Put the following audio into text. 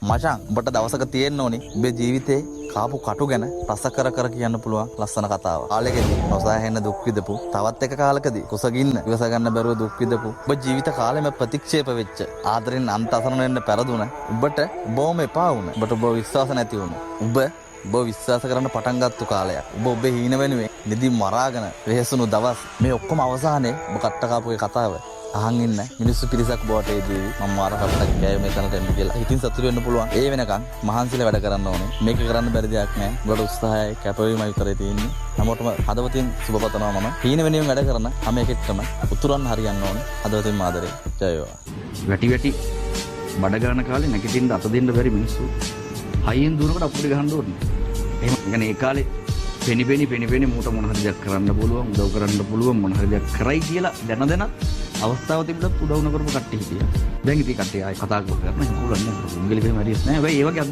මචං උඹට දවසක තියෙන්න ඕනි උඹේ ජීවිතේ කාපු කටු ගැන රස කර කර කියන්න පුළුවන් ලස්සන කතාව. කාලෙකදී නොසෑහෙන දුක් විඳපු තවත් එක කාලකදී කුසගින්න ඉවස ගන්න බැරුව දුක් විඳපු ඔබ ජීවිත කාලෙම ප්‍රතික්ෂේප වෙච්ච ආදරෙන් අන්ත අසරණ වෙන්න පෙරදුන උඹට බොහොම එපා වුණ. උඹට ඔබ විශ්වාස නැති වුණ. ඔබ විශ්වාස කරන්න පටන් ගත්තු කාලයක්. ඔබ ඔබේ හීන වෙනුවෙන් නිදි මරාගෙන වෙහෙසුණු දවස් මේ ඔක්කොම අවසානයේ ඔබ කට්ට කාපු ඒ කතාව අහන් ඉන්න මිනිස්සු පිරිසක් බොට ඒදී මම මාර කප්පක් කෑවේ මෙතනට එන්න කියලා. ඉතින් සතුටු වෙන්න පුළුවන්. ඒ වෙනකන් මහන්සිලා වැඩ කරන්න ඕනේ. මේක කරන්න බැරි දෙයක් නෑ. ඔබට උත්සාහයයි කැපවීමයි විතරයි තියෙන්නේ. හැමෝටම හදවතින් සුබ පතනවා මම. හීන වෙනුවෙන් වැඩ කරන හැම එකෙක්ටම උතුරන් හරියන්න ඕනේ. හදවතින් ආදරේ. ජය වේවා. වැටි වැටි බඩ ගන්න කාලේ නැගිටින්න අත දෙන්න බැරි මිනිස්සු හයියෙන් දුරකට අපුඩි ගහන්න ඕනේ. එහෙම يعني ඒ කාලේ පෙනි මූට මොන හරි දෙයක් කරන්න පුළුවන්, උදව් කරන්න පුළුවන් මොන හරි දෙයක් කරයි කියලා දැන අවස්ථාව තිබුණත් උදව් නොකරපු කට්ටිය හිටියා. දැන් ඉතින් කට්ටිය ආයි කතා කරන්නේ නැහැ. උගලන්නේ උගලි බෙහෙම හරියස් නැහැ. හැබැයි ඒ වගේ